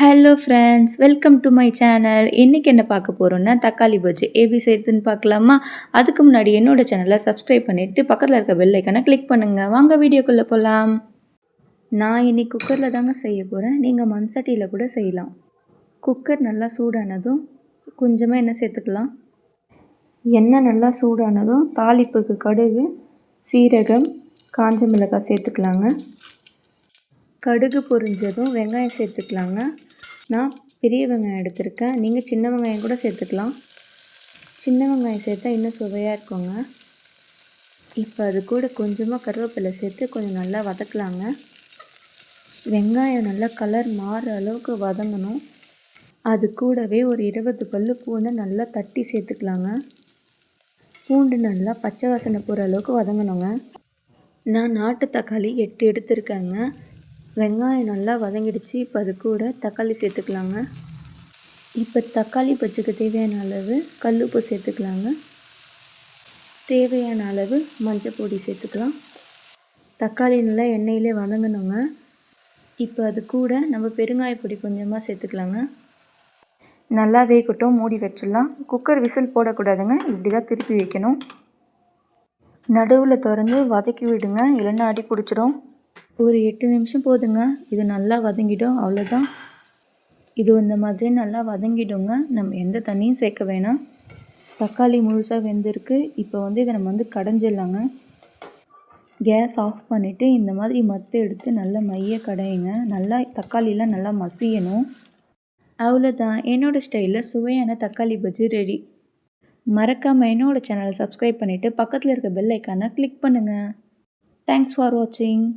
Hello friends, welcome to my channel. இன்றைக்கி என்ன பார்க்க போகிறோன்னா தக்காளி பஜ்ஜி எப்படி செய்யுதுன்னு பார்க்கலாமா? அதுக்கு முன்னாடி என்னோட சேனலை சப்ஸ்கிரைப் பண்ணிவிட்டு பக்கத்தில் இருக்க பெல் ஐக்கானை கிளிக் பண்ணுங்கள். வாங்க வீடியோக்குள்ளே போகலாம். நான் இன்றைக்கி குக்கரில் தாங்க செய்ய போகிறேன். நீங்கள் மண் சட்டியில் கூட செய்யலாம். குக்கர் நல்லா சூடானதும் கொஞ்சமாக எண்ணெய் சேர்த்துக்கலாம். எண்ணெய் நல்லா சூடானதும் தாளிப்புக்கு கடுகு, சீரகம், காஞ்ச மிளகாய் சேர்த்துக்கலாங்க. கடுகு பொரிஞ்சதும் வெங்காயம் சேர்த்துக்கலாங்க. நான் பெரிய வெங்காயம் எடுத்திருக்கேன். நீங்கள் சின்ன வெங்காயம் கூட சேர்த்துக்கலாம். சின்ன வெங்காயம் சேர்த்தா இன்னும் சுவையாக இருக்குங்க. இப்போ அது கூட கொஞ்சமாக கருவேப்பிலை சேர்த்து கொஞ்சம் நல்லா வதக்கலாங்க. வெங்காயம் நல்லா கலர் மாறுற அளவுக்கு வதங்கணும். அது கூடவே ஒரு 20 பல்லு பூண்டை நல்லா தட்டி சேர்த்துக்கலாங்க. பூண்டு நல்லா பச்சை வாசனை போகிற அளவுக்கு வதங்கணுங்க. நான் நாட்டு தக்காளி 8 எடுத்திருக்கேங்க. வெங்காயம் நல்லா வதங்கிடுச்சு. இப்போ அது கூட தக்காளி சேர்த்துக்கலாங்க. இப்போ தக்காளி பஜ்ஜிக்கு தேவையான அளவு கல்லுப்பு சேர்த்துக்கலாங்க. தேவையான அளவு மஞ்சள் பொடி சேர்த்துக்கலாம். தக்காளி நல்லா எண்ணெயிலே வதங்கணுங்க. இப்போ அது கூட நம்ம பெருங்காயப்பொடி கொஞ்சமாக சேர்த்துக்கலாங்க. நல்லா வேகட்டும், மூடி வச்சிடலாம். குக்கர் விசில் போடக்கூடாதுங்க, இப்படி தான் திருப்பி வைக்கணும். நடுவில் திறந்து வதக்கி விடுங்க, இல்லைன்னா அடி பிடிச்சிடும். ஒரு 8 நிமிஷம் போதுங்க. இது நல்லா வதங்கிடும், அவ்வளோதான். இது இந்த மாதிரி நல்லா வதங்கிடுங்க. நம்ம எந்த தண்ணியும் சேர்க்க வேணாம். தக்காளி முழுசாக வெந்திருக்கு. இப்போ இதை நம்ம கடைஞ்சிடலாங்க. கேஸ் ஆஃப் பண்ணிவிட்டு இந்த மாதிரி மத்து எடுத்து நல்லா மைய கடையுங்க. நல்லா தக்காளிலாம் நல்லா மசியணும். அவ்வளோதான், என்னோடய ஸ்டைலில் சுவையான தக்காளி பஜ்ஜி ரெடி. மறக்காமல் என்னோடய சேனலை சப்ஸ்கிரைப் பண்ணிவிட்டு பக்கத்தில் இருக்க பெல் ஐக்கானை கிளிக் பண்ணுங்கள். தேங்க்ஸ் ஃபார் வாட்சிங்.